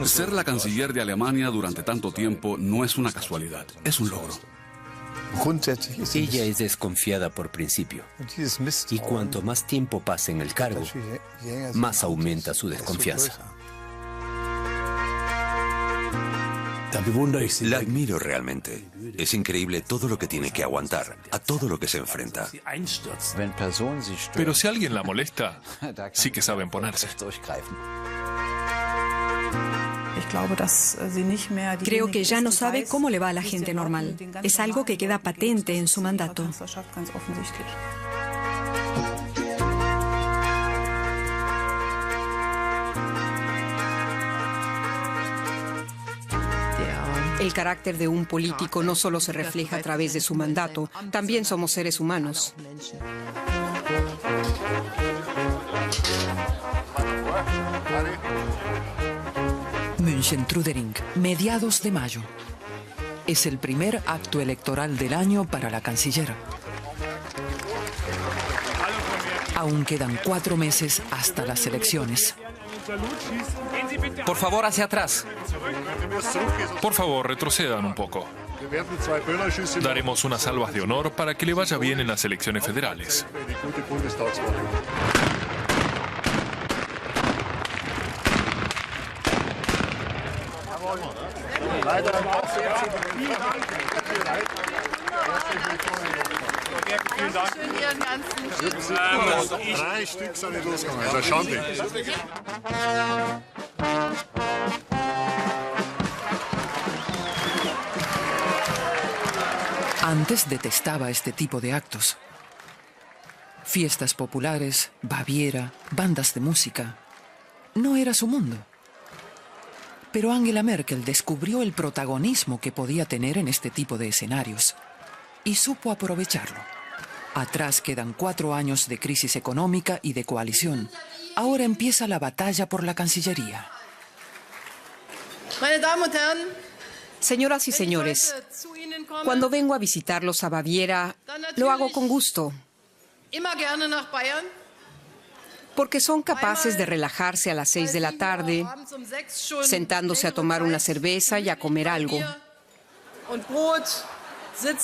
Ser la canciller de Alemania durante tanto tiempo no es una casualidad, es un logro. Ella es desconfiada por principio. Y cuanto más tiempo pase en el cargo, más aumenta su desconfianza. La admiro realmente. Es increíble todo lo que tiene que aguantar, a todo lo que se enfrenta. Pero si alguien la molesta, sí que saben ponerse. Creo que ya no sabe cómo le va a la gente normal. Es algo que queda patente en su mandato. El carácter de un político no solo se refleja a través de su mandato, también somos seres humanos. München-Trudering, mediados de mayo. Es el primer acto electoral del año para la canciller. Aún quedan 4 meses hasta las elecciones. Por favor, hacia atrás. Por favor, retrocedan un poco. Daremos unas salvas de honor para que le vaya bien en las elecciones federales. Antes detestaba este tipo de actos. Fiestas populares, Baviera, bandas de música. No era su mundo. Pero Angela Merkel descubrió el protagonismo que podía tener en este tipo de escenarios y supo aprovecharlo. Atrás quedan 4 años de crisis económica y de coalición. Ahora empieza la batalla por la Cancillería. Señoras y señores, cuando vengo a visitarlos a Baviera, lo hago con gusto. Porque son capaces de relajarse a las 6 de la tarde, sentándose a tomar una cerveza y a comer algo.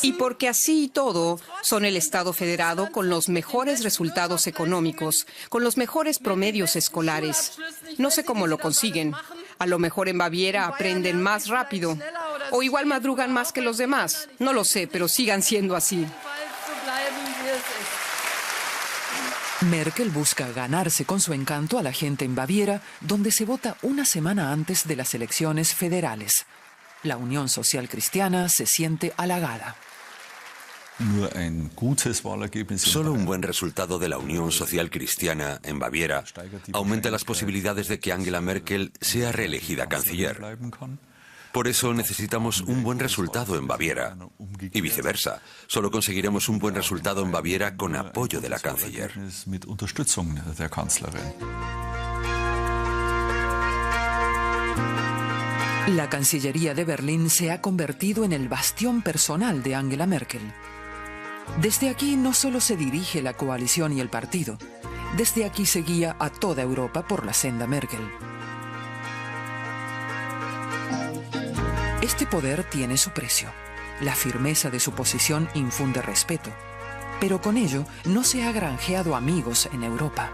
Y porque así y todo son el Estado federado con los mejores resultados económicos, con los mejores promedios escolares. No sé cómo lo consiguen. A lo mejor en Baviera aprenden más rápido. O igual madrugan más que los demás. No lo sé, pero sigan siendo así. Merkel busca ganarse con su encanto a la gente en Baviera, donde se vota una semana antes de las elecciones federales. La Unión Social Cristiana se siente halagada. Solo un buen resultado de la Unión Social Cristiana en Baviera aumenta las posibilidades de que Angela Merkel sea reelegida canciller. Por eso necesitamos un buen resultado en Baviera. Y viceversa, solo conseguiremos un buen resultado en Baviera con apoyo de la canciller. La Cancillería de Berlín se ha convertido en el bastión personal de Angela Merkel. Desde aquí no solo se dirige la coalición y el partido, desde aquí se guía a toda Europa por la senda Merkel. Este poder tiene su precio. La firmeza de su posición infunde respeto, pero con ello no se ha granjeado amigos en Europa.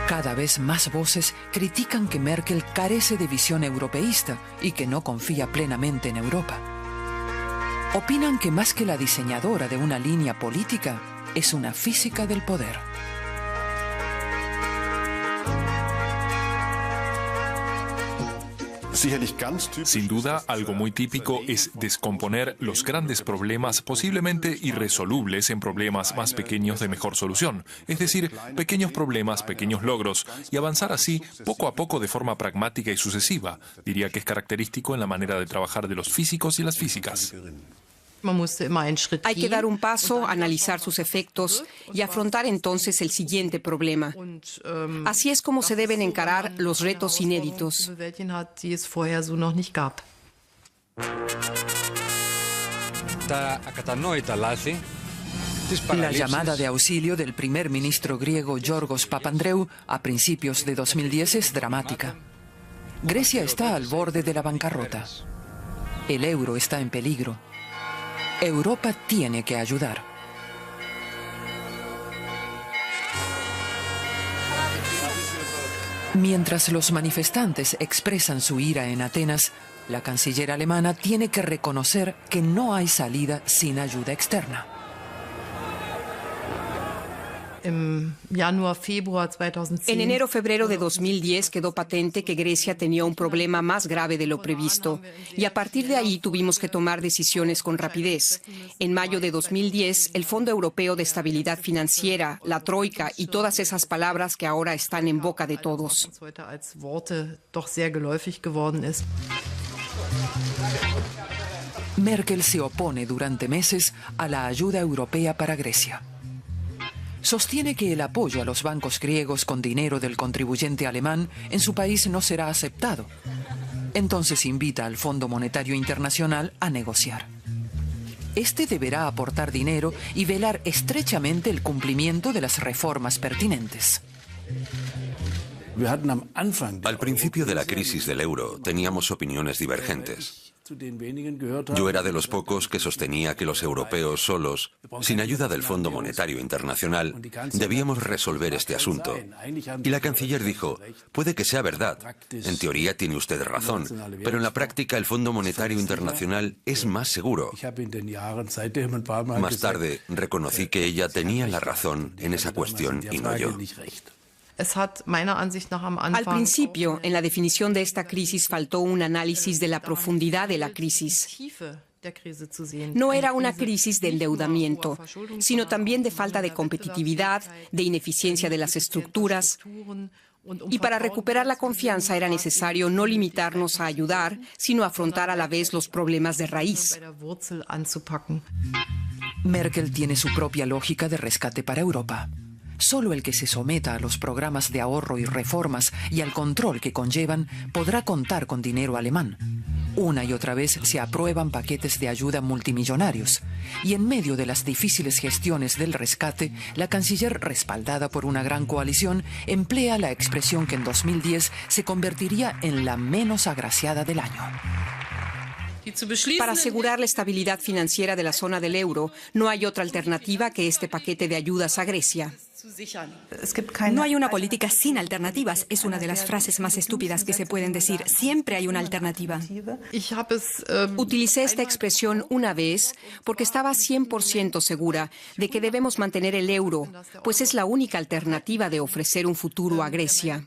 Cada vez más voces critican que Merkel carece de visión europeísta y que no confía plenamente en Europa. Opinan que más que la diseñadora de una línea política, es una física del poder. Sin duda, algo muy típico es descomponer los grandes problemas posiblemente irresolubles en problemas más pequeños de mejor solución, es decir, pequeños problemas, pequeños logros, y avanzar así poco a poco de forma pragmática y sucesiva. Diría que es característico en la manera de trabajar de los físicos y las físicas. Hay que dar un paso, analizar sus efectos y afrontar entonces el siguiente problema. Así es como se deben encarar los retos inéditos. La llamada de auxilio del primer ministro griego Yorgos Papandreou a principios de 2010 es dramática. Grecia está al borde de la bancarrota. El euro está en peligro. Europa tiene que ayudar. Mientras los manifestantes expresan su ira en Atenas, la canciller alemana tiene que reconocer que no hay salida sin ayuda externa. En enero-febrero de 2010 quedó patente que Grecia tenía un problema más grave de lo previsto y a partir de ahí tuvimos que tomar decisiones con rapidez. En mayo de 2010, el Fondo Europeo de Estabilidad Financiera, la Troika y todas esas palabras que ahora están en boca de todos. Merkel se opone durante meses a la ayuda europea para Grecia. Sostiene que el apoyo a los bancos griegos con dinero del contribuyente alemán en su país no será aceptado. Entonces invita al Fondo Monetario Internacional a negociar. Este deberá aportar dinero y velar estrechamente el cumplimiento de las reformas pertinentes. Al principio de la crisis del euro teníamos opiniones divergentes. Yo era de los pocos que sostenía que los europeos solos, sin ayuda del Fondo Monetario Internacional, debíamos resolver este asunto. Y la canciller dijo, puede que sea verdad, en teoría tiene usted razón, pero en la práctica el Fondo Monetario Internacional es más seguro. Más tarde reconocí que ella tenía la razón en esa cuestión y no yo. Al principio, en la definición de esta crisis faltó un análisis de la profundidad de la crisis. No era una crisis de endeudamiento, sino también de falta de competitividad, de ineficiencia de las estructuras. Y para recuperar la confianza era necesario no limitarnos a ayudar, sino afrontar a la vez los problemas de raíz. Merkel tiene su propia lógica de rescate para Europa. Solo el que se someta a los programas de ahorro y reformas y al control que conllevan podrá contar con dinero alemán. Una y otra vez se aprueban paquetes de ayuda multimillonarios. Y en medio de las difíciles gestiones del rescate, la canciller, respaldada por una gran coalición, emplea la expresión que en 2010 se convertiría en la menos agraciada del año. Para asegurar la estabilidad financiera de la zona del euro, no hay otra alternativa que este paquete de ayudas a Grecia. No hay una política sin alternativas. Es una de las frases más estúpidas que se pueden decir. Siempre hay una alternativa. Utilicé esta expresión una vez porque estaba 100% segura de que debemos mantener el euro, pues es la única alternativa de ofrecer un futuro a Grecia.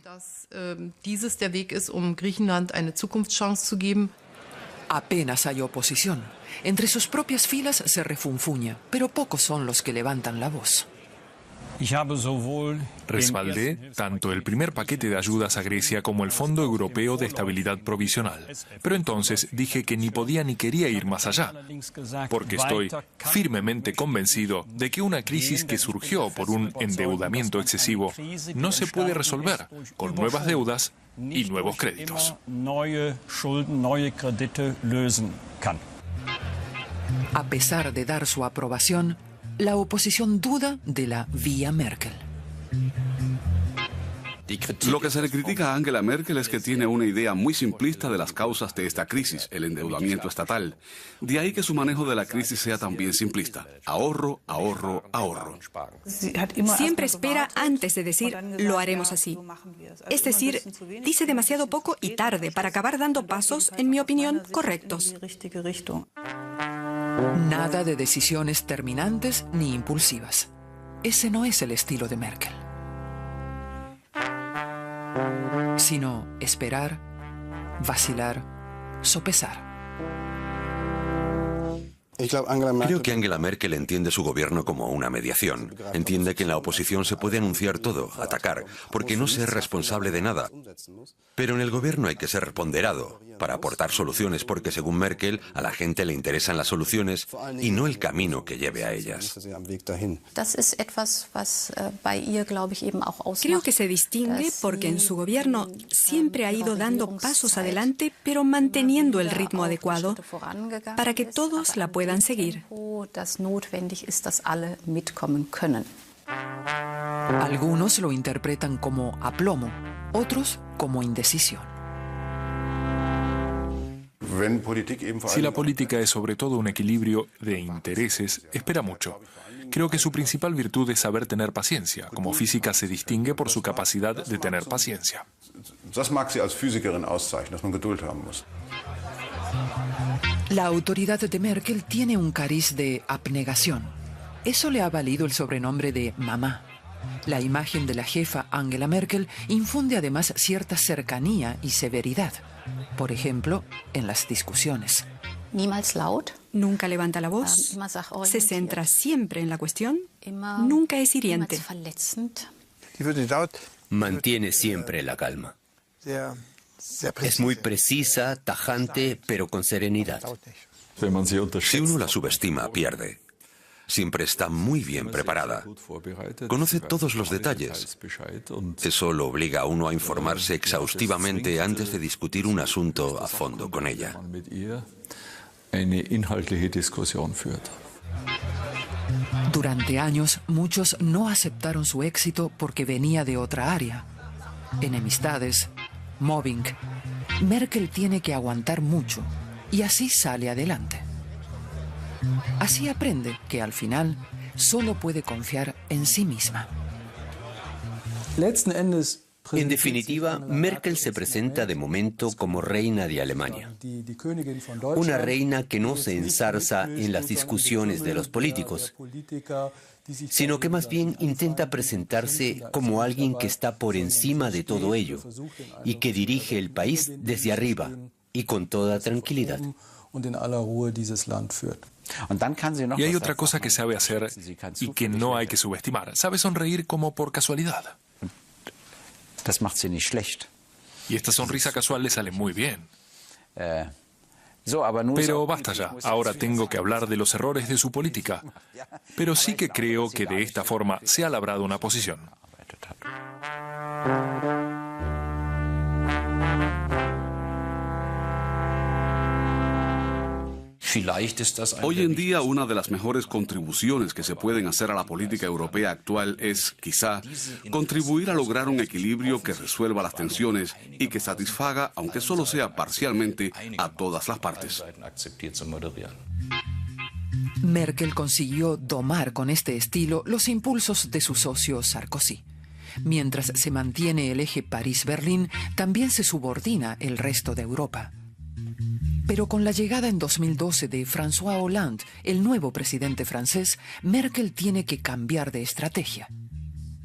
Apenas hay oposición. Entre sus propias filas se refunfuña, pero pocos son los que levantan la voz. Respaldé tanto el primer paquete de ayudas a Grecia como el Fondo Europeo de Estabilidad Provisional. Pero entonces dije que ni podía ni quería ir más allá, porque estoy firmemente convencido de que una crisis que surgió por un endeudamiento excesivo no se puede resolver con nuevas deudas y nuevos créditos. A pesar de dar su aprobación, la oposición duda de la vía Merkel. Lo que se le critica a Angela Merkel es que tiene una idea muy simplista de las causas de esta crisis, el endeudamiento estatal. De ahí que su manejo de la crisis sea también simplista. Ahorro, ahorro, ahorro. Siempre espera antes de decir, lo haremos así. Es decir, dice demasiado poco y tarde para acabar dando pasos, en mi opinión, correctos. Nada de decisiones terminantes ni impulsivas. Ese no es el estilo de Merkel. Sino esperar, vacilar, sopesar. Creo que Angela Merkel entiende su gobierno como una mediación. Entiende que en la oposición se puede anunciar todo, atacar, porque no se es responsable de nada. Pero en el gobierno hay que ser ponderado para aportar soluciones, porque según Merkel, a la gente le interesan las soluciones y no el camino que lleve a ellas. Creo que se distingue porque en su gobierno siempre ha ido dando pasos adelante, pero manteniendo el ritmo adecuado para que todos la puedan puedan seguir. Algunos lo interpretan como aplomo, otros como indecisión. Si la política es sobre todo un equilibrio de intereses, espera mucho. Creo que su principal virtud es saber tener paciencia. Como física se distingue por su capacidad de tener paciencia. La autoridad de Merkel tiene un cariz de abnegación. Eso le ha valido el sobrenombre de mamá. La imagen de la jefa Angela Merkel infunde además cierta cercanía y severidad. Por ejemplo, en las discusiones. Nunca levanta la voz, se centra siempre en la cuestión, nunca es hiriente. Mantiene siempre la calma. Es muy precisa, tajante, pero con serenidad. Si uno la subestima, pierde. Siempre está muy bien preparada. Conoce todos los detalles. Eso lo obliga a uno a informarse exhaustivamente antes de discutir un asunto a fondo con ella. Durante años, muchos no aceptaron su éxito porque venía de otra área. Enemistades, mobbing. Merkel tiene que aguantar mucho y así sale adelante. Así aprende que al final solo puede confiar en sí misma. En definitiva, Merkel se presenta de momento como reina de Alemania. Una reina que no se enzarza en las discusiones de los políticos, sino que más bien intenta presentarse como alguien que está por encima de todo ello y que dirige el país desde arriba y con toda tranquilidad. Y hay otra cosa que sabe hacer y que no hay que subestimar. Sabe sonreír como por casualidad. Y esta sonrisa casual le sale muy bien. Pero basta ya. Ahora tengo que hablar de los errores de su política. Pero sí que creo que de esta forma se ha labrado una posición. Hoy en día, una de las mejores contribuciones que se pueden hacer a la política europea actual es, quizá, contribuir a lograr un equilibrio que resuelva las tensiones y que satisfaga, aunque solo sea parcialmente, a todas las partes. Merkel consiguió domar con este estilo los impulsos de su socio Sarkozy. Mientras se mantiene el eje París-Berlín, también se subordina el resto de Europa. Pero con la llegada en 2012 de François Hollande, el nuevo presidente francés, Merkel tiene que cambiar de estrategia.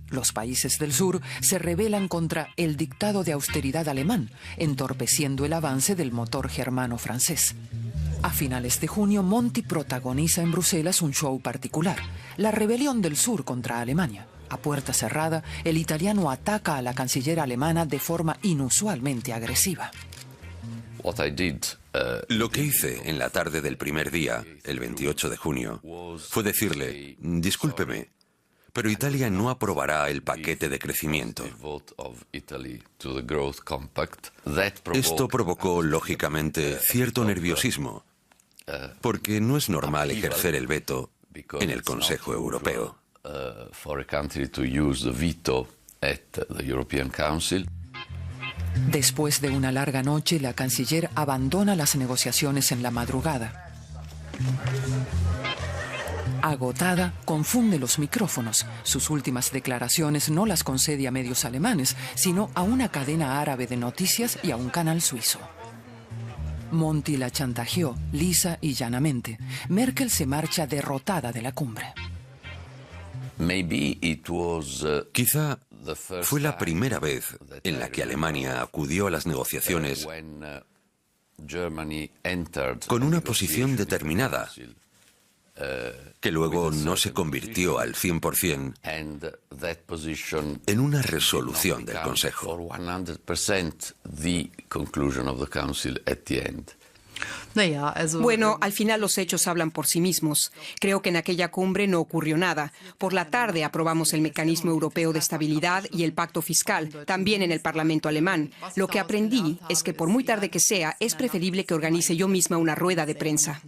Los países del sur se rebelan contra el dictado de austeridad alemán, entorpeciendo el avance del motor germano-francés. A finales de junio, Monti protagoniza en Bruselas un show particular, la rebelión del sur contra Alemania. A puerta cerrada, el italiano ataca a la canciller alemana de forma inusualmente agresiva. Lo que hice en la tarde del primer día, el 28 de junio, fue decirle, discúlpeme, pero Italia no aprobará el paquete de crecimiento. Esto provocó, lógicamente, cierto nerviosismo, porque no es normal ejercer el veto en el Consejo Europeo. Después de una larga noche, la canciller abandona las negociaciones en la madrugada. Agotada, confunde los micrófonos. Sus últimas declaraciones no las concede a medios alemanes, sino a una cadena árabe de noticias y a un canal suizo. Monti la chantajeó, lisa y llanamente. Merkel se marcha derrotada de la cumbre. Quizá fue la primera vez en la que Alemania acudió a las negociaciones con una posición determinada, que luego no se convirtió al 100% en una resolución del Consejo. Bueno, al final los hechos hablan por sí mismos. Creo que en aquella cumbre no ocurrió nada. Por la tarde aprobamos el Mecanismo Europeo de Estabilidad y el Pacto Fiscal, también en el Parlamento alemán. Lo que aprendí es que por muy tarde que sea, es preferible que organice yo misma una rueda de prensa.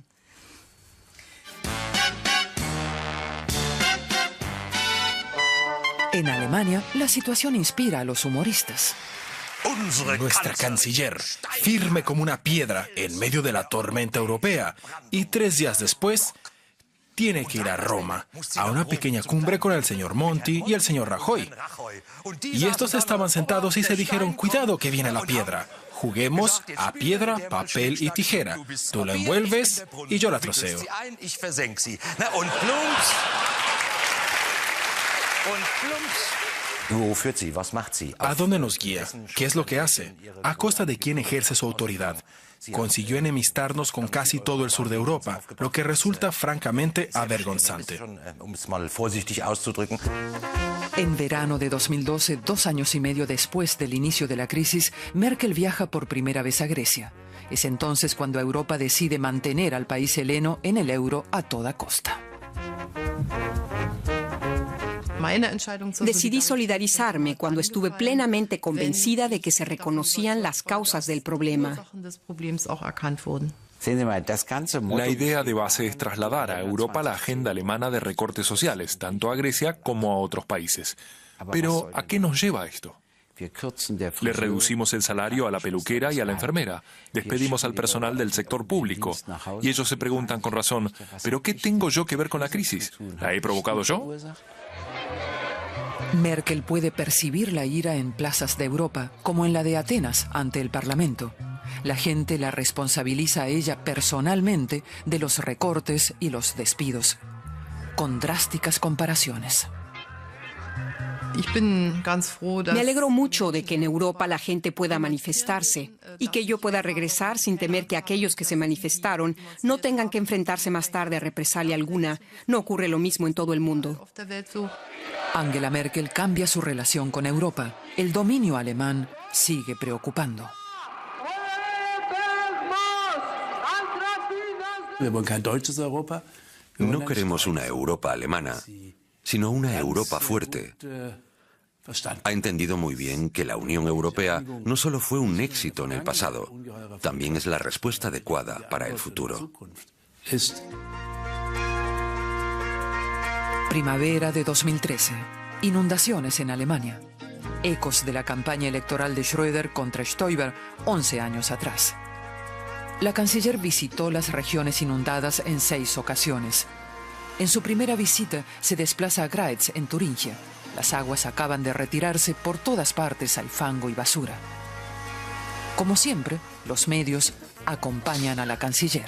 En Alemania, la situación inspira a los humoristas. Nuestra canciller, firme como una piedra en medio de la tormenta europea, y 3 días después tiene que ir a Roma, a una pequeña cumbre con el señor Monti y el señor Rajoy. Y estos estaban sentados y se dijeron, cuidado que viene la piedra. Juguemos a piedra, papel y tijera. Tú la envuelves y yo la troceo. ¿A dónde nos guía? ¿Qué es lo que hace? ¿A costa de quién ejerce su autoridad? Consiguió enemistarnos con casi todo el sur de Europa, lo que resulta francamente avergonzante. En verano de 2012, 2 años y medio después del inicio de la crisis, Merkel viaja por primera vez a Grecia. Es entonces cuando Europa decide mantener al país heleno en el euro a toda costa. Decidí solidarizarme cuando estuve plenamente convencida de que se reconocían las causas del problema. La idea de base es trasladar a Europa la agenda alemana de recortes sociales, tanto a Grecia como a otros países. Pero, ¿a qué nos lleva esto? Le reducimos el salario a la peluquera y a la enfermera. Despedimos al personal del sector público. Y ellos se preguntan con razón, ¿pero qué tengo yo que ver con la crisis? ¿La he provocado yo? Merkel puede percibir la ira en plazas de Europa, como en la de Atenas ante el Parlamento. La gente la responsabiliza a ella personalmente de los recortes y los despidos, con drásticas comparaciones. Me alegro mucho de que en Europa la gente pueda manifestarse y que yo pueda regresar sin temer que aquellos que se manifestaron no tengan que enfrentarse más tarde a represalia alguna. No ocurre lo mismo en todo el mundo. Angela Merkel cambia su relación con Europa. El dominio alemán sigue preocupando. No queremos una Europa alemana, sino una Europa fuerte. Ha entendido muy bien que la Unión Europea no solo fue un éxito en el pasado, también es la respuesta adecuada para el futuro. Primavera de 2013. Inundaciones en Alemania. Ecos de la campaña electoral de Schröder contra Stoiber 11 años atrás. La canciller visitó las regiones inundadas en 6 ocasiones. En su primera visita se desplaza a Greiz, en Turingia. Las aguas acaban de retirarse, por todas partes hay fango y basura. Como siempre, los medios acompañan a la canciller.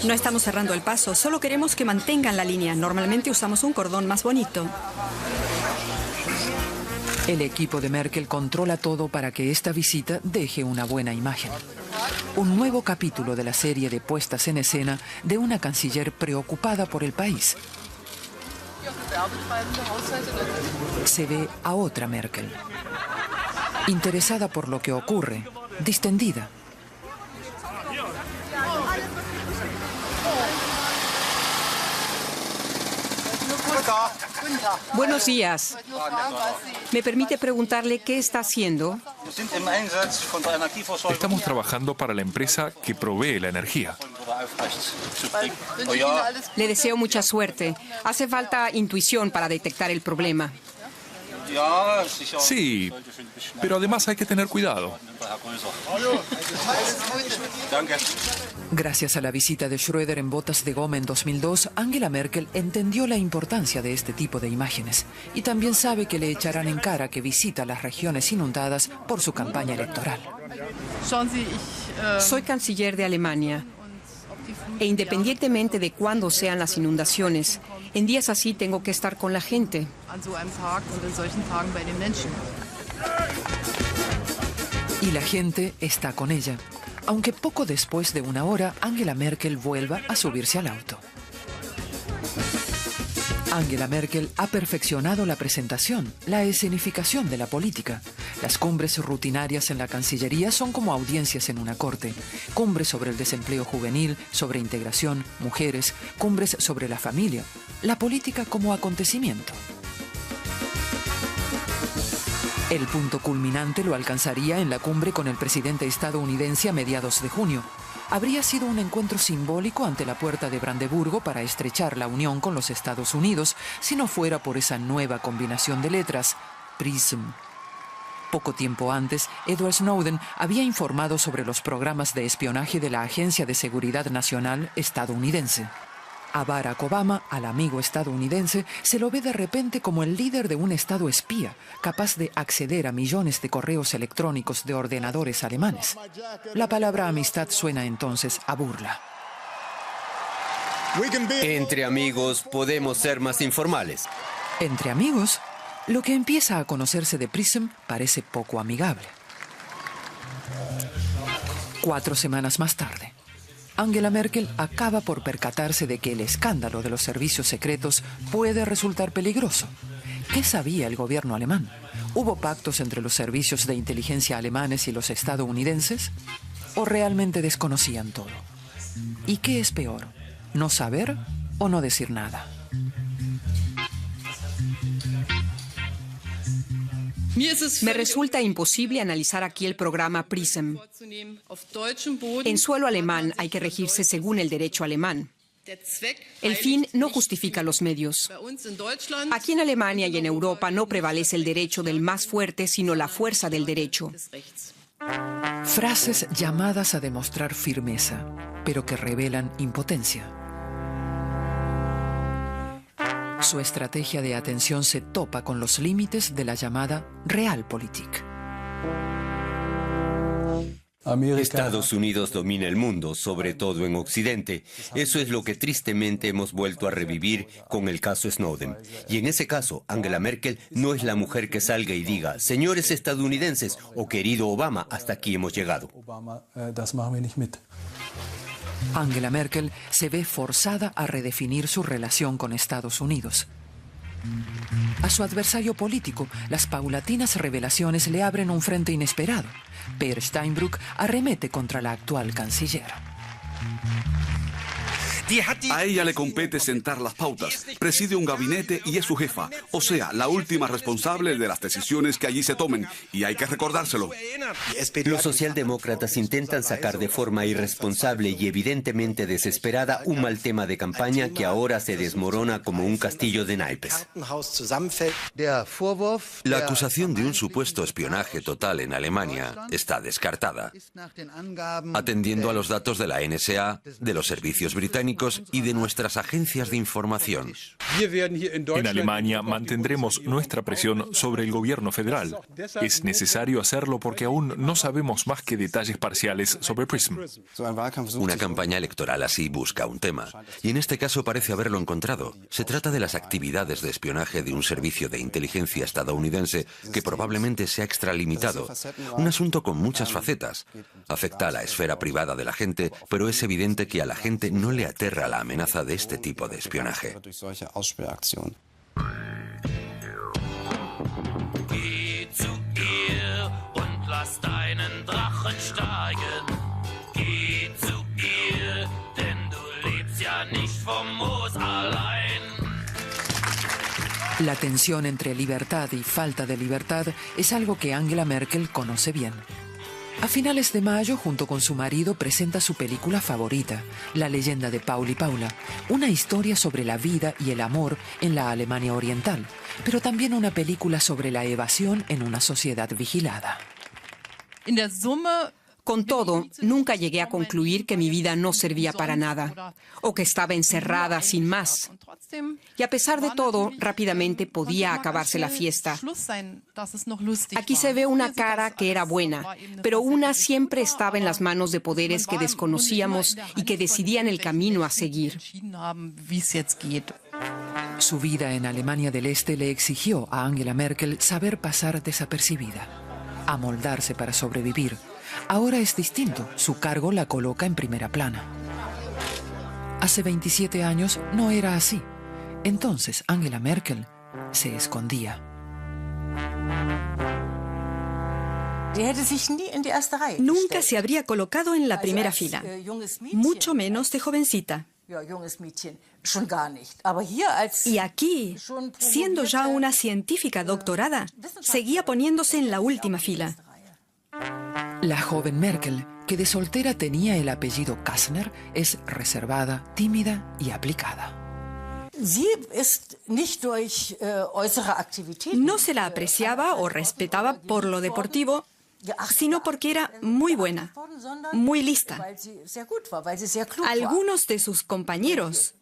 No estamos cerrando el paso, solo queremos que mantengan la línea. Normalmente usamos un cordón más bonito. El equipo de Merkel controla todo para que esta visita deje una buena imagen. Un nuevo capítulo de la serie de puestas en escena de una canciller preocupada por el país. Se ve a otra Merkel, interesada por lo que ocurre, distendida. Buenos días. ¿Me permite preguntarle qué está haciendo? Estamos trabajando para la empresa que provee la energía. Le deseo mucha suerte. Hace falta intuición para detectar el problema. Sí, pero además hay que tener cuidado. Gracias a la visita de Schröder en botas de goma en 2002, Angela Merkel entendió la importancia de este tipo de imágenes y también sabe que le echarán en cara que visita las regiones inundadas por su campaña electoral. Soy canciller de Alemania e independientemente de cuándo sean las inundaciones, en días así tengo que estar con la gente. Y la gente está con ella, aunque poco después de una hora Angela Merkel vuelva a subirse al auto. Angela Merkel ha perfeccionado la presentación, la escenificación de la política. Las cumbres rutinarias en la Cancillería son como audiencias en una corte. Cumbres sobre el desempleo juvenil, sobre integración, mujeres, cumbres sobre la familia. La política como acontecimiento. El punto culminante lo alcanzaría en la cumbre con el presidente estadounidense a mediados de junio. habría sido un encuentro simbólico ante la puerta de Brandeburgo para estrechar la unión con los Estados Unidos, si no fuera por esa nueva combinación de letras, PRISM. Poco tiempo antes, Edward Snowden había informado sobre los programas de espionaje de la Agencia de Seguridad Nacional estadounidense. A Barack Obama, al amigo estadounidense, se lo ve de repente como el líder de un estado espía, capaz de acceder a millones de correos electrónicos de ordenadores alemanes. La palabra amistad suena entonces a burla. Entre amigos podemos ser más informales. Entre amigos, lo que empieza a conocerse de PRISM parece poco amigable. 4 semanas más tarde, Angela Merkel acaba por percatarse de que el escándalo de los servicios secretos puede resultar peligroso. ¿Qué sabía el gobierno alemán? ¿Hubo pactos entre los servicios de inteligencia alemanes y los estadounidenses? ¿O realmente desconocían todo? ¿Y qué es peor? ¿No saber o no decir nada? Me resulta imposible analizar aquí el programa PRISM. En suelo alemán hay que regirse según el derecho alemán. El fin no justifica los medios. Aquí en Alemania y en Europa no prevalece el derecho del más fuerte, sino la fuerza del derecho. Frases llamadas a demostrar firmeza, pero que revelan impotencia. Su estrategia de atención se topa con los límites de la llamada Realpolitik. Estados Unidos domina el mundo, sobre todo en Occidente. Eso es lo que tristemente hemos vuelto a revivir con el caso Snowden. Y en ese caso, Angela Merkel no es la mujer que salga y diga, señores estadounidenses o querido Obama, hasta aquí hemos llegado. Angela Merkel se ve forzada a redefinir su relación con Estados Unidos. A su adversario político, las paulatinas revelaciones le abren un frente inesperado. Peer Steinbrück arremete contra la actual canciller. A ella le compete sentar las pautas, preside un gabinete y es su jefa, o sea, la última responsable de las decisiones que allí se tomen, y hay que recordárselo. Los socialdemócratas intentan sacar de forma irresponsable y evidentemente desesperada un mal tema de campaña que ahora se desmorona como un castillo de naipes. La acusación de un supuesto espionaje total en Alemania está descartada, atendiendo a los datos de la NSA, de los servicios británicos y de nuestras agencias de información. En Alemania mantendremos nuestra presión sobre el gobierno federal. Es necesario hacerlo porque aún no sabemos más que detalles parciales sobre PRISM. Una campaña electoral así busca un tema, y en este caso parece haberlo encontrado. Se trata de las actividades de espionaje de un servicio de inteligencia estadounidense que probablemente se ha extralimitado. Un asunto con muchas facetas. Afecta a la esfera privada de la gente, pero es evidente que a la gente no le aterra la amenaza de este tipo de espionaje. La tensión entre libertad y falta de libertad es algo que Angela Merkel conoce bien. A finales de mayo, junto con su marido, presenta su película favorita, La leyenda de Paul y Paula, una historia sobre la vida y el amor en la Alemania oriental, pero también una película sobre la evasión en una sociedad vigilada. Con todo, nunca llegué a concluir que mi vida no servía para nada, o que estaba encerrada sin más. Y a pesar de todo, rápidamente podía acabarse la fiesta. Aquí se ve una cara que era buena, pero una siempre estaba en las manos de poderes que desconocíamos y que decidían el camino a seguir. Su vida en Alemania del Este le exigió a Angela Merkel saber pasar desapercibida, amoldarse para sobrevivir. Ahora es distinto, su cargo la coloca en primera plana. Hace 27 años no era así. Entonces Angela Merkel se escondía. Nunca se habría colocado en la primera fila, mucho menos de jovencita. Y aquí, siendo ya una científica doctorada, seguía poniéndose en la última fila. La joven Merkel que de soltera tenía el apellido Kastner, es reservada, tímida y aplicada. No se la apreciaba o respetaba por lo deportivo, sino porque era muy buena, muy lista. Algunos de sus compañeros,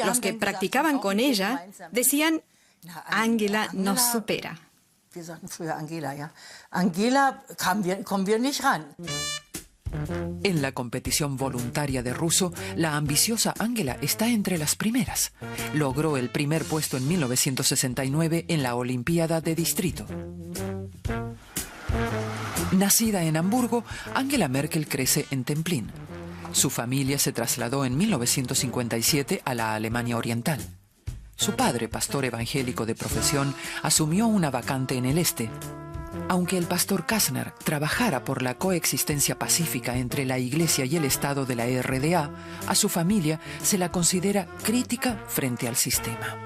los que practicaban con ella, decían: Angela nos supera. En la competición voluntaria de ruso, la ambiciosa Angela está entre las primeras. Logró el primer puesto en 1969 en la Olimpiada de Distrito. Nacida en Hamburgo, Angela Merkel crece en Templin. Su familia se trasladó en 1957 a la Alemania Oriental. Su padre, pastor evangélico de profesión, asumió una vacante en el este. Aunque el pastor Kastner trabajara por la coexistencia pacífica entre la Iglesia y el Estado de la RDA, a su familia se la considera crítica frente al sistema.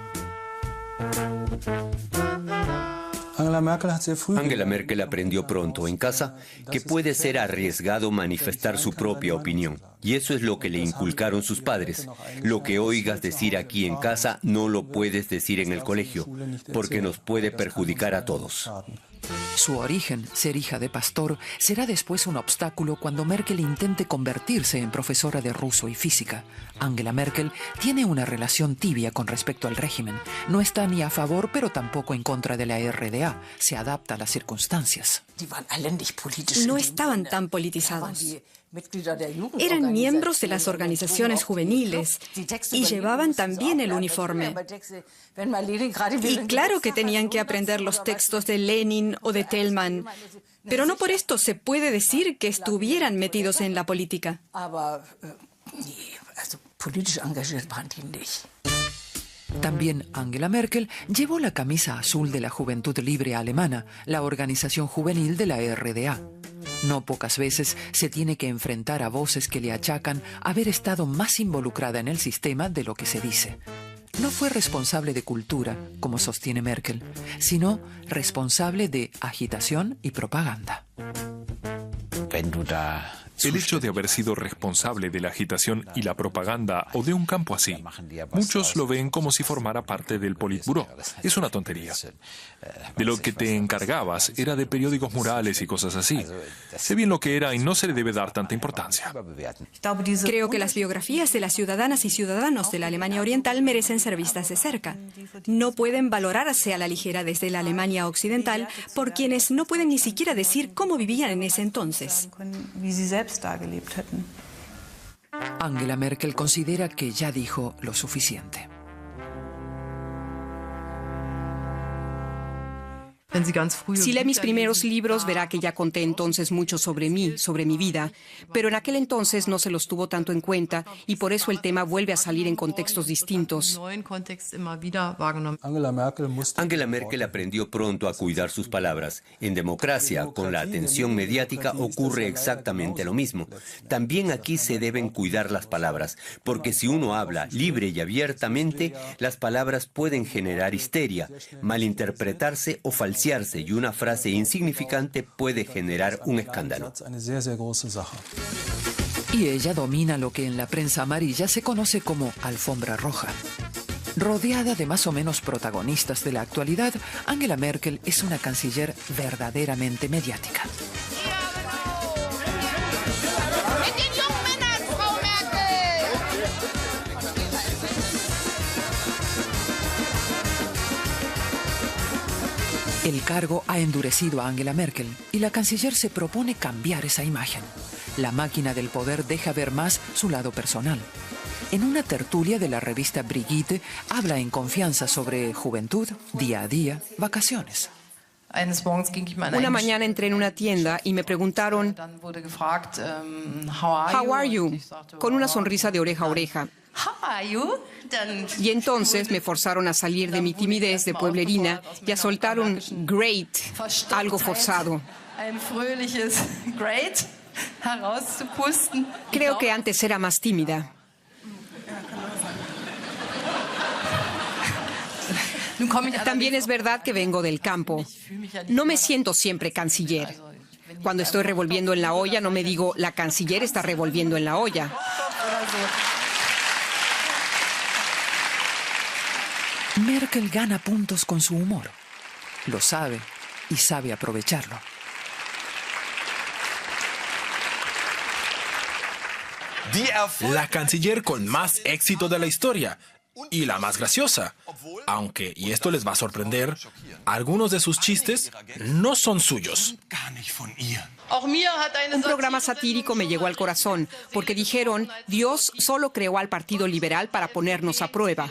Angela Merkel aprendió pronto en casa que puede ser arriesgado manifestar su propia opinión. Y eso es lo que le inculcaron sus padres. Lo que oigas decir aquí en casa no lo puedes decir en el colegio, porque nos puede perjudicar a todos. Su origen, ser hija de pastor, será después un obstáculo cuando Merkel intente convertirse en profesora de ruso y física. Angela Merkel tiene una relación tibia con respecto al régimen. No está ni a favor, pero tampoco en contra de la RDA. Se adapta a las circunstancias. No estaban tan politizados. Eran miembros de las organizaciones juveniles y llevaban también el uniforme. Y claro que tenían que aprender los textos de Lenin o de Thälmann, pero no por esto se puede decir que estuvieran metidos en la política. También Angela Merkel llevó la camisa azul de la Juventud Libre Alemana, la organización juvenil de la RDA. No pocas veces se tiene que enfrentar a voces que le achacan haber estado más involucrada en el sistema de lo que se dice. No fue responsable de cultura, como sostiene Merkel, sino responsable de agitación y propaganda. El hecho de haber sido responsable de la agitación y la propaganda o de un campo así, muchos lo ven como si formara parte del Politburó. Es una tontería. De lo que te encargabas era de periódicos murales y cosas así. Sé bien lo que era y no se le debe dar tanta importancia. Creo que las biografías de las ciudadanas y ciudadanos de la Alemania Oriental merecen ser vistas de cerca. No pueden valorarse a la ligera desde la Alemania Occidental por quienes no pueden ni siquiera decir cómo vivían en ese entonces. Angela Merkel considera que ya dijo lo suficiente. Si lee mis primeros libros, verá que ya conté entonces mucho sobre mí, sobre mi vida, pero en aquel entonces no se los tuvo tanto en cuenta y por eso el tema vuelve a salir en contextos distintos. Angela Merkel aprendió pronto a cuidar sus palabras. En democracia, con la atención mediática, ocurre exactamente lo mismo. También aquí se deben cuidar las palabras, porque si uno habla libre y abiertamente, las palabras pueden generar histeria, malinterpretarse o falsificarse, y una frase insignificante puede generar un escándalo. Y ella domina lo que en la prensa amarilla se conoce como alfombra roja. Rodeada de más o menos protagonistas de la actualidad, Angela Merkel es una canciller verdaderamente mediática. El cargo ha endurecido a Angela Merkel y la canciller se propone cambiar esa imagen. La máquina del poder deja ver más su lado personal. En una tertulia de la revista Brigitte, habla en confianza sobre juventud, día a día, vacaciones. Una mañana entré en una tienda y me preguntaron, "How are you?", con una sonrisa de oreja a oreja. Y entonces me forzaron a salir de mi timidez de pueblerina y a soltar un "great", algo forzado. Creo que antes era más tímida. También es verdad que vengo del campo. No me siento siempre canciller. Cuando estoy revolviendo en la olla, no me digo, la canciller está revolviendo en la olla. Merkel gana puntos con su humor. Lo sabe y sabe aprovecharlo. La canciller con más éxito de la historia y la más graciosa. Aunque, y esto les va a sorprender, algunos de sus chistes no son suyos. Un programa satírico me llegó al corazón porque dijeron, Dios solo creó al Partido Liberal para ponernos a prueba.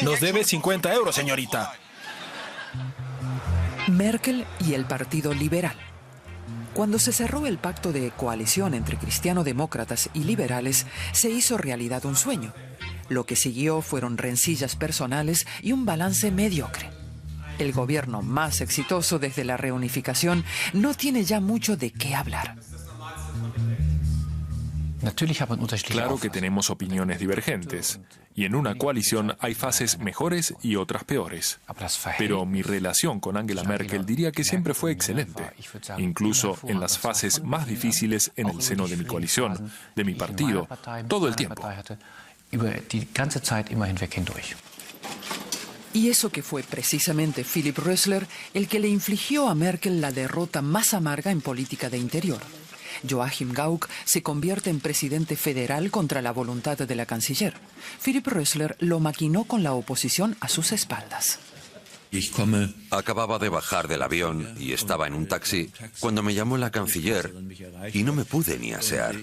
Nos debe 50 euros, señorita. Merkel y el Partido Liberal. Cuando se cerró el pacto de coalición entre cristiano-demócratas y liberales, se hizo realidad un sueño. Lo que siguió fueron rencillas personales y un balance mediocre. El gobierno más exitoso desde la reunificación no tiene ya mucho de qué hablar. Claro que tenemos opiniones divergentes, y en una coalición hay fases mejores y otras peores. Pero mi relación con Angela Merkel diría que siempre fue excelente, incluso en las fases más difíciles en el seno de mi coalición, de mi partido, todo el tiempo. Y eso que fue precisamente Philipp Rösler el que le infligió a Merkel la derrota más amarga en política de interior. Joachim Gauck se convierte en presidente federal contra la voluntad de la canciller. Philipp Rösler lo maquinó con la oposición a sus espaldas. Acababa de bajar del avión y estaba en un taxi cuando me llamó la canciller y no me pude ni asear.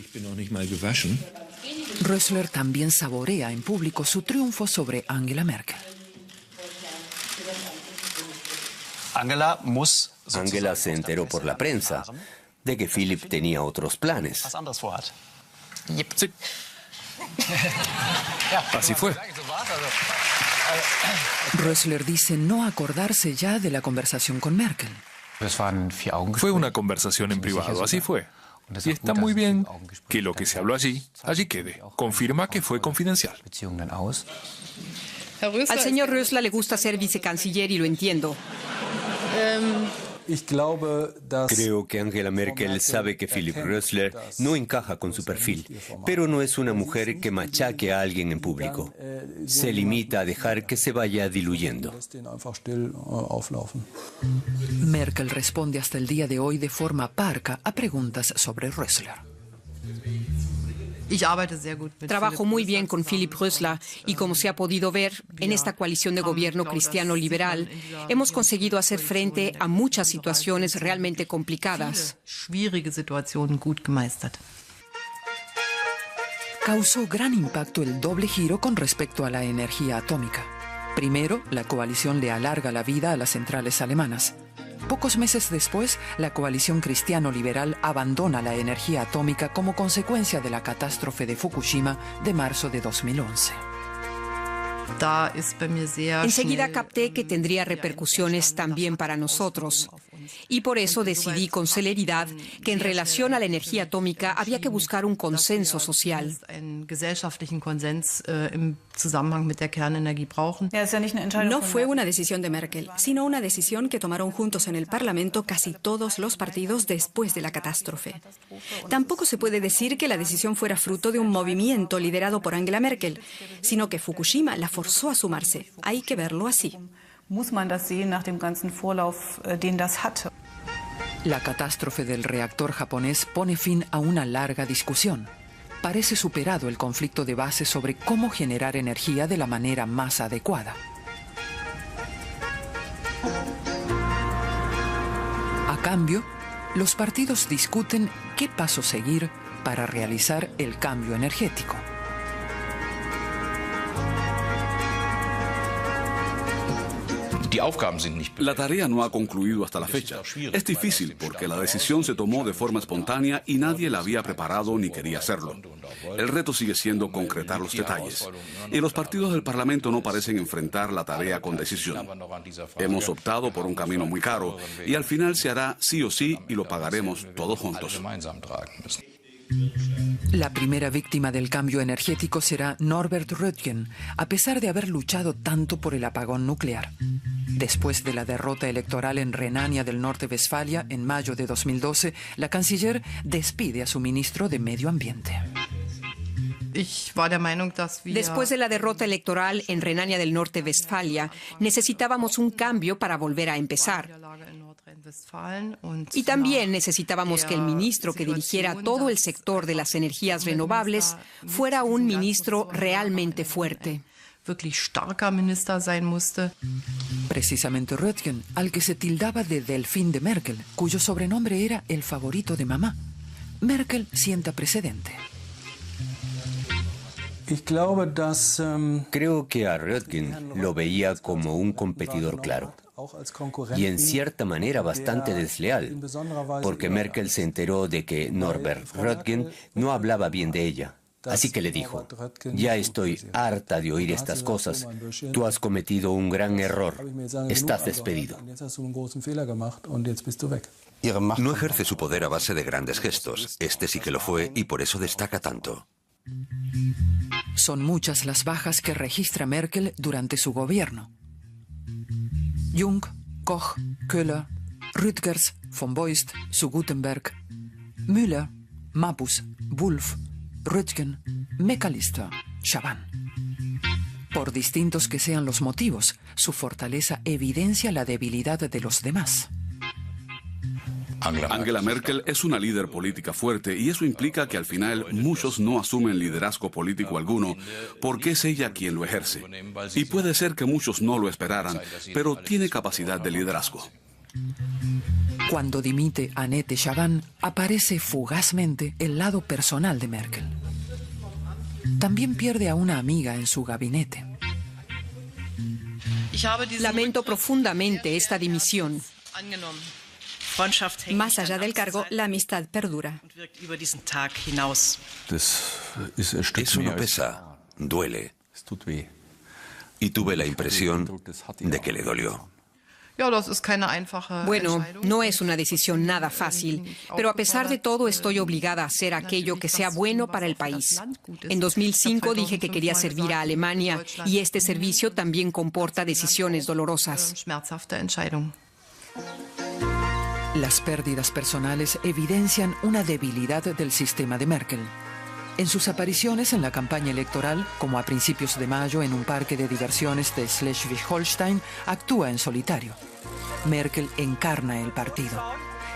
Rösler también saborea en público su triunfo sobre Angela Merkel. Angela se enteró por la prensa de que Philipp tenía otros planes. Sí. Así fue. Rösler dice no acordarse ya de la conversación con Merkel. Fue una conversación en privado, así fue. Y está muy bien que lo que se habló allí quede. Confirma que fue confidencial. Al señor Rösler le gusta ser vicecanciller y lo entiendo. Creo que Angela Merkel sabe que Philipp Rösler no encaja con su perfil, pero no es una mujer que machaque a alguien en público. Se limita a dejar que se vaya diluyendo. Merkel responde hasta el día de hoy de forma parca a preguntas sobre Rösler. Trabajo muy bien con Philipp Rösler y como se ha podido ver, en esta coalición de gobierno cristiano-liberal hemos conseguido hacer frente a muchas situaciones realmente complicadas. Causó gran impacto el doble giro con respecto a la energía atómica. Primero, la coalición le alarga la vida a las centrales alemanas. Pocos meses después, la coalición cristiano-liberal abandona la energía atómica como consecuencia de la catástrofe de Fukushima de marzo de 2011. Enseguida capté que tendría repercusiones también para nosotros. Y por eso decidí con celeridad que en relación a la energía atómica había que buscar un consenso social. No fue una decisión de Merkel, sino una decisión que tomaron juntos en el Parlamento casi todos los partidos después de la catástrofe. Tampoco se puede decir que la decisión fuera fruto de un movimiento liderado por Angela Merkel, sino que Fukushima la forzó a sumarse. Hay que verlo así. La catástrofe del reactor japonés pone fin a una larga discusión. Parece superado el conflicto de base sobre cómo generar energía de la manera más adecuada. A cambio, los partidos discuten qué paso seguir para realizar el cambio energético. La tarea no ha concluido hasta la fecha. Es difícil porque la decisión se tomó de forma espontánea y nadie la había preparado ni quería hacerlo. El reto sigue siendo concretar los detalles. Y los partidos del Parlamento no parecen enfrentar la tarea con decisión. Hemos optado por un camino muy caro y al final se hará sí o sí y lo pagaremos todos juntos. La primera víctima del cambio energético será Norbert Röttgen, a pesar de haber luchado tanto por el apagón nuclear. Después de la derrota electoral en Renania del Norte-Westfalia en mayo de 2012, la canciller despide a su ministro de Medio Ambiente. Después de la derrota electoral en Renania del Norte-Westfalia, necesitábamos un cambio para volver a empezar. Y también necesitábamos que el ministro que dirigiera todo el sector de las energías renovables fuera un ministro realmente fuerte. Precisamente Röttgen, al que se tildaba de Delfín de Merkel, cuyo sobrenombre era el favorito de mamá. Merkel sienta precedente. Creo que a Röttgen lo veía como un competidor claro. Y en cierta manera bastante desleal, porque Merkel se enteró de que Norbert Röttgen no hablaba bien de ella. Así que le dijo: ya estoy harta de oír estas cosas. Tú has cometido un gran error. Estás despedido. No ejerce su poder a base de grandes gestos. Este sí que lo fue y por eso destaca tanto. Son muchas las bajas que registra Merkel durante su gobierno. Jung, Koch, Köhler, Rüttgers, von Beust, zu Gutenberg, Müller, Mapus, Wulff, Röttgen, McAllister, Chaban. Por distintos que sean los motivos, su fortaleza evidencia la debilidad de los demás. Angela Merkel es una líder política fuerte y eso implica que al final muchos no asumen liderazgo político alguno porque es ella quien lo ejerce. Y puede ser que muchos no lo esperaran, pero tiene capacidad de liderazgo. Cuando dimite Annette Chaban, aparece fugazmente el lado personal de Merkel. También pierde a una amiga en su gabinete. Lamento profundamente esta dimisión. Más allá del cargo, la amistad perdura. Eso no pesa, duele. Y tuve la impresión de que le dolió. Bueno, no es una decisión nada fácil, pero a pesar de todo estoy obligada a hacer aquello que sea bueno para el país. En 2005 dije que quería servir a Alemania y este servicio también comporta decisiones dolorosas. Las pérdidas personales evidencian una debilidad del sistema de Merkel. En sus apariciones en la campaña electoral, como a principios de mayo en un parque de diversiones de Schleswig-Holstein, actúa en solitario. Merkel encarna el partido.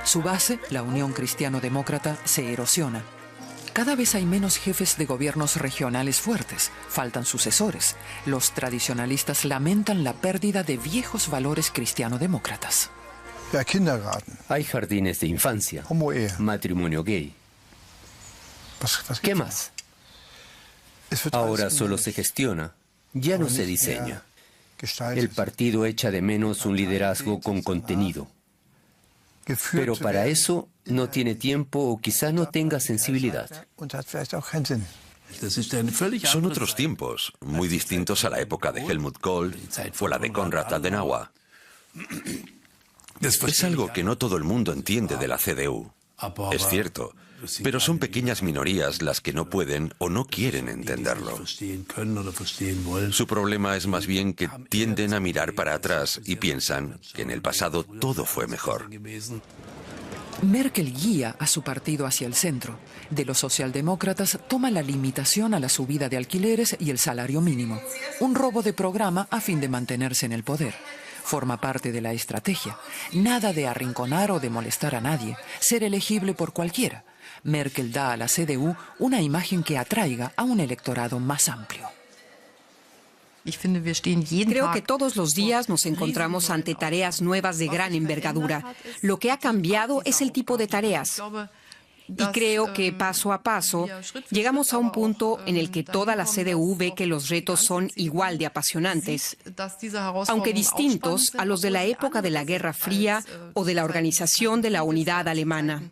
Su base, la Unión Cristiano-Demócrata, se erosiona. Cada vez hay menos jefes de gobiernos regionales fuertes, faltan sucesores. Los tradicionalistas lamentan la pérdida de viejos valores cristiano-demócratas. Hay jardines de infancia, matrimonio gay. ¿Qué más? Ahora solo se gestiona, ya no se diseña. El partido echa de menos un liderazgo con contenido. Pero para eso no tiene tiempo o quizá no tenga sensibilidad. Son otros tiempos, muy distintos a la época de Helmut Kohl o la de Konrad Adenauer. Es algo que no todo el mundo entiende de la CDU. Es cierto, pero son pequeñas minorías las que no pueden o no quieren entenderlo. Su problema es más bien que tienden a mirar para atrás y piensan que en el pasado todo fue mejor. Merkel guía a su partido hacia el centro. De los socialdemócratas toma la limitación a la subida de alquileres y el salario mínimo. Un robo de programa a fin de mantenerse en el poder. Forma parte de la estrategia. Nada de arrinconar o de molestar a nadie. Ser elegible por cualquiera. Merkel da a la CDU una imagen que atraiga a un electorado más amplio. Creo que todos los días nos encontramos ante tareas nuevas de gran envergadura. Lo que ha cambiado es el tipo de tareas. Y creo que paso a paso llegamos a un punto en el que toda la CDU ve que los retos son igual de apasionantes, aunque distintos a los de la época de la Guerra Fría o de la organización de la unidad alemana.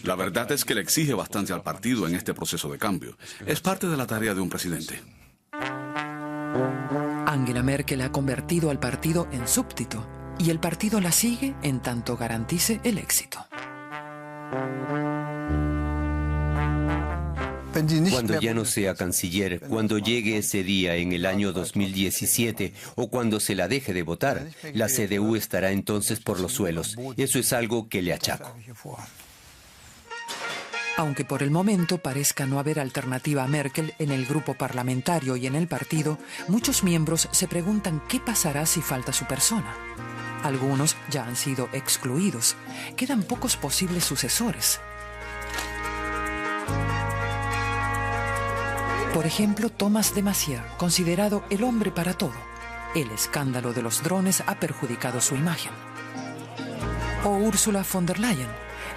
La verdad es que le exige bastante al partido en este proceso de cambio. Es parte de la tarea de un presidente. Angela Merkel ha convertido al partido en súbdito y el partido la sigue en tanto garantice el éxito. Cuando ya no sea canciller, cuando llegue ese día en el año 2017 o cuando se la deje de votar, la CDU estará entonces por los suelos. Eso es algo que le achaco. Aunque por el momento parezca no haber alternativa a Merkel en el grupo parlamentario y en el partido, muchos miembros se preguntan qué pasará si falta su persona. Algunos ya han sido excluidos. Quedan pocos posibles sucesores. Por ejemplo, Thomas de Maizière, considerado el hombre para todo. El escándalo de los drones ha perjudicado su imagen. O Ursula von der Leyen,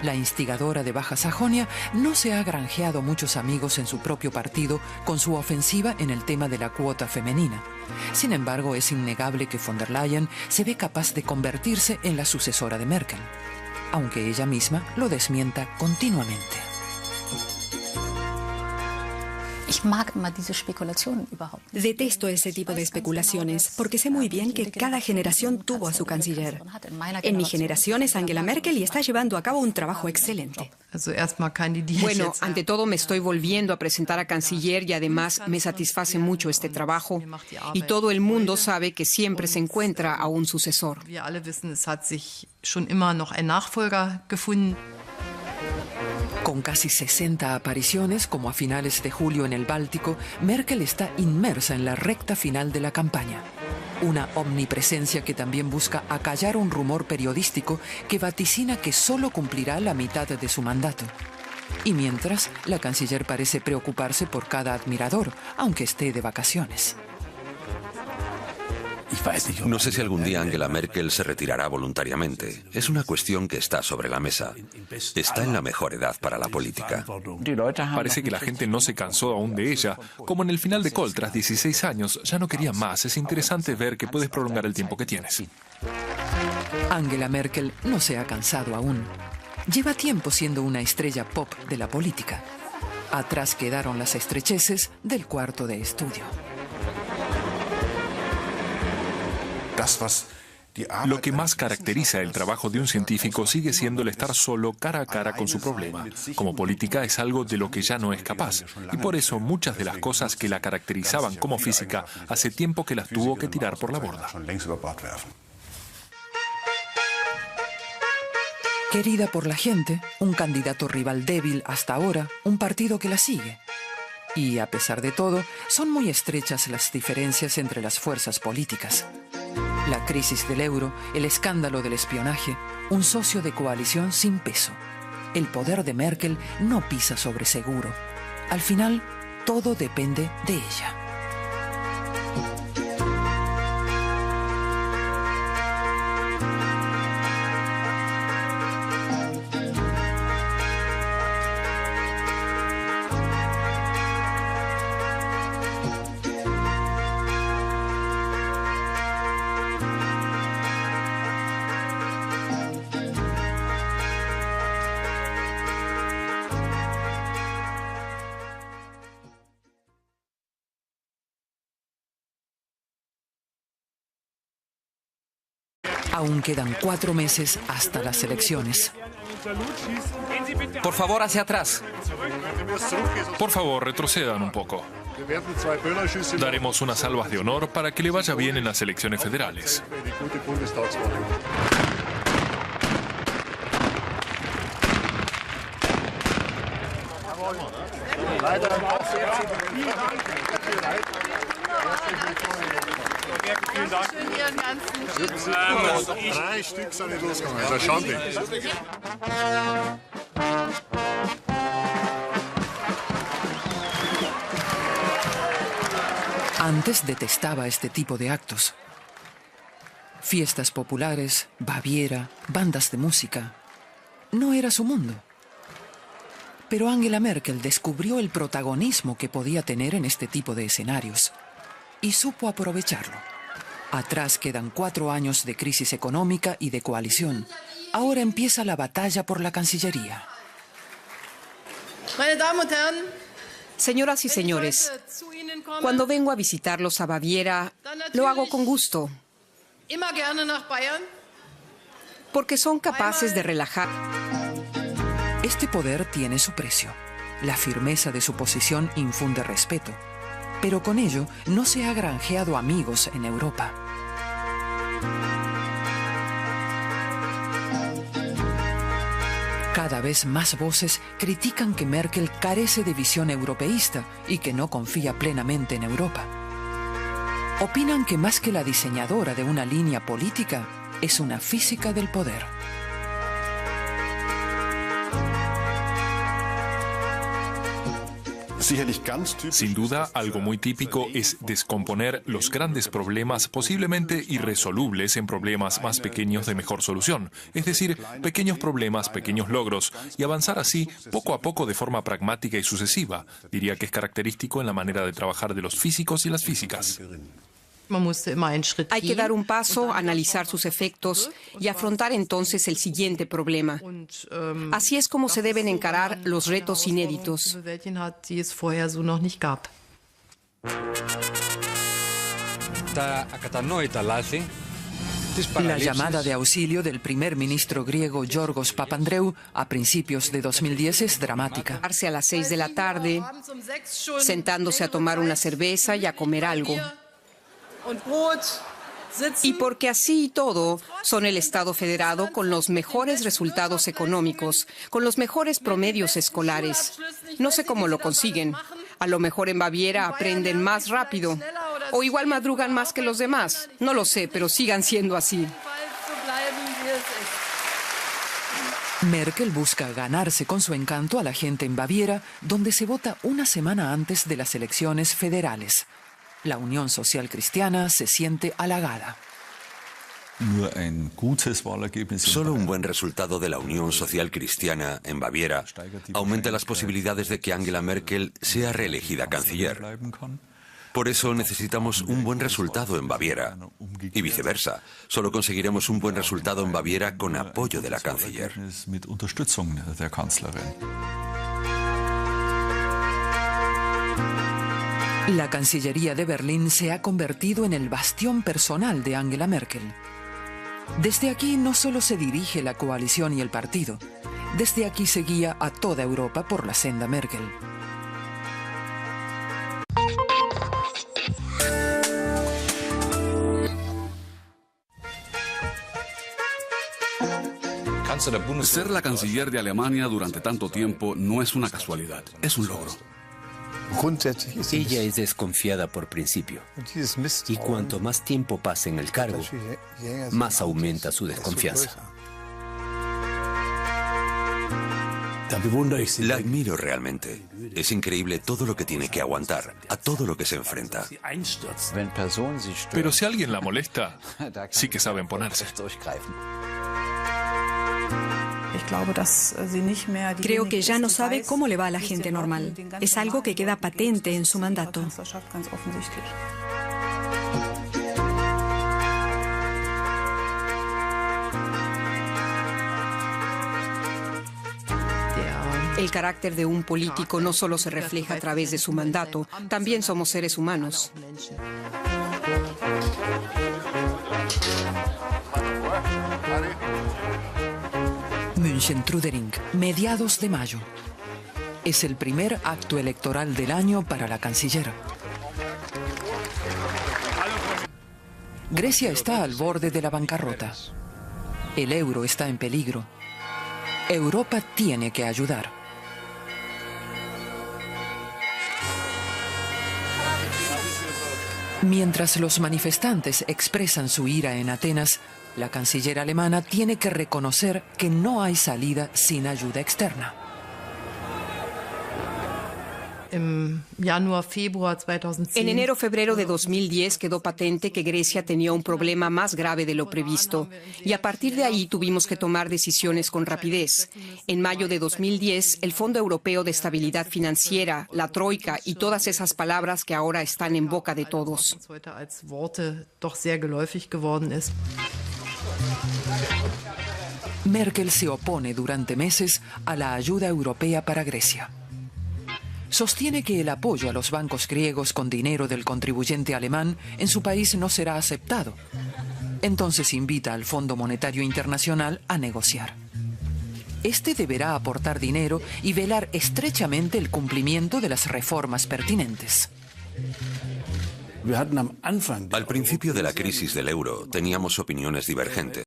la instigadora de Baja Sajonia, no se ha granjeado muchos amigos en su propio partido con su ofensiva en el tema de la cuota femenina. Sin embargo, es innegable que von der Leyen se ve capaz de convertirse en la sucesora de Merkel, aunque ella misma lo desmienta continuamente. Detesto ese tipo de especulaciones porque sé muy bien que cada generación tuvo a su canciller. En mi generación es Angela Merkel y está llevando a cabo un trabajo excelente. Bueno, ante todo me estoy volviendo a presentar a canciller y además me satisface mucho este trabajo. Y todo el mundo sabe que siempre se encuentra a un sucesor. Con casi 60 apariciones, como a finales de julio en el Báltico, Merkel está inmersa en la recta final de la campaña. Una omnipresencia que también busca acallar un rumor periodístico que vaticina que solo cumplirá la mitad de su mandato. Y mientras, la canciller parece preocuparse por cada admirador, aunque esté de vacaciones. No sé si algún día Angela Merkel se retirará voluntariamente. Es una cuestión que está sobre la mesa. Está en la mejor edad para la política. Parece que la gente no se cansó aún de ella. Como en el final de Kohl, tras 16 años, ya no quería más. Es interesante ver que puedes prolongar el tiempo que tienes. Angela Merkel no se ha cansado aún. Lleva tiempo siendo una estrella pop de la política. Atrás quedaron las estrecheces del cuarto de estudio. Lo que más caracteriza el trabajo de un científico sigue siendo el estar solo cara a cara con su problema. Como política es algo de lo que ya no es capaz. Y por eso muchas de las cosas que la caracterizaban como física hace tiempo que las tuvo que tirar por la borda. Querida por la gente, un candidato rival débil hasta ahora, un partido que la sigue. Y a pesar de todo, son muy estrechas las diferencias entre las fuerzas políticas. La crisis del euro, el escándalo del espionaje, un socio de coalición sin peso. El poder de Merkel no pisa sobre seguro. Al final, todo depende de ella. Aún quedan 4 meses hasta las elecciones. Por favor, hacia atrás. Por favor, retrocedan un poco. Daremos unas salvas de honor para que le vaya bien en las elecciones federales. Antes detestaba este tipo de actos. Fiestas populares, Baviera, bandas de música. No era su mundo. Pero Angela Merkel descubrió el protagonismo que podía tener en este tipo de escenarios y supo aprovecharlo. Atrás quedan 4 años de crisis económica y de coalición. Ahora empieza la batalla por la Cancillería. Señoras y señores, cuando vengo a visitarlos a Baviera, lo hago con gusto, porque son capaces de relajar. Este poder tiene su precio. La firmeza de su posición infunde respeto, pero con ello no se ha granjeado amigos en Europa. Cada vez más voces critican que Merkel carece de visión europeísta y que no confía plenamente en Europa. Opinan que más que la diseñadora de una línea política, es una física del poder. Sin duda, algo muy típico es descomponer los grandes problemas posiblemente irresolubles en problemas más pequeños de mejor solución, es decir, pequeños problemas, pequeños logros, y avanzar así poco a poco de forma pragmática y sucesiva. Diría que es característico en la manera de trabajar de los físicos y las físicas. Hay que dar un paso, analizar sus efectos y afrontar entonces el siguiente problema. Así es como se deben encarar los retos inéditos. La llamada de auxilio del primer ministro griego Yorgos Papandreou a principios de 2010 es dramática. A las 6 de la tarde, sentándose a tomar una cerveza y a comer algo. Y porque así y todo son el Estado federado con los mejores resultados económicos, con los mejores promedios escolares. No sé cómo lo consiguen. A lo mejor en Baviera aprenden más rápido o igual madrugan más que los demás. No lo sé, pero sigan siendo así. Merkel busca ganarse con su encanto a la gente en Baviera, donde se vota una semana antes de las elecciones federales. La Unión Social Cristiana se siente halagada. Solo un buen resultado de la Unión Social Cristiana en Baviera aumenta las posibilidades de que Angela Merkel sea reelegida canciller. Por eso necesitamos un buen resultado en Baviera. Y viceversa, solo conseguiremos un buen resultado en Baviera con apoyo de la canciller. La Cancillería de Berlín se ha convertido en el bastión personal de Angela Merkel. Desde aquí no solo se dirige la coalición y el partido, desde aquí se guía a toda Europa por la senda Merkel. Ser la canciller de Alemania durante tanto tiempo no es una casualidad, es un logro. Ella es desconfiada por principio. Y cuanto más tiempo pasa en el cargo, más aumenta su desconfianza. La admiro realmente. Es increíble todo lo que tiene que aguantar, a todo lo que se enfrenta. Pero si alguien la molesta, sí que saben ponerse. Creo que ya no sabe cómo le va a la gente normal. Es algo que queda patente en su mandato. El carácter de un político no solo se refleja a través de su mandato, también somos seres humanos. München-Trudering, mediados de mayo. Es el primer acto electoral del año para la canciller. Grecia está al borde de la bancarrota. El euro está en peligro. Europa tiene que ayudar. Mientras los manifestantes expresan su ira en Atenas, la canciller alemana tiene que reconocer que no hay salida sin ayuda externa. En enero-febrero de 2010 quedó patente que Grecia tenía un problema más grave de lo previsto y a partir de ahí tuvimos que tomar decisiones con rapidez. En mayo de 2010, el Fondo Europeo de Estabilidad Financiera, la Troika y todas esas palabras que ahora están en boca de todos. Merkel se opone durante meses a la ayuda europea para Grecia. Sostiene que el apoyo a los bancos griegos con dinero del contribuyente alemán en su país no será aceptado. Entonces invita al Fondo Monetario Internacional a negociar. Este deberá aportar dinero y velar estrechamente el cumplimiento de las reformas pertinentes. Al principio de la crisis del euro teníamos opiniones divergentes.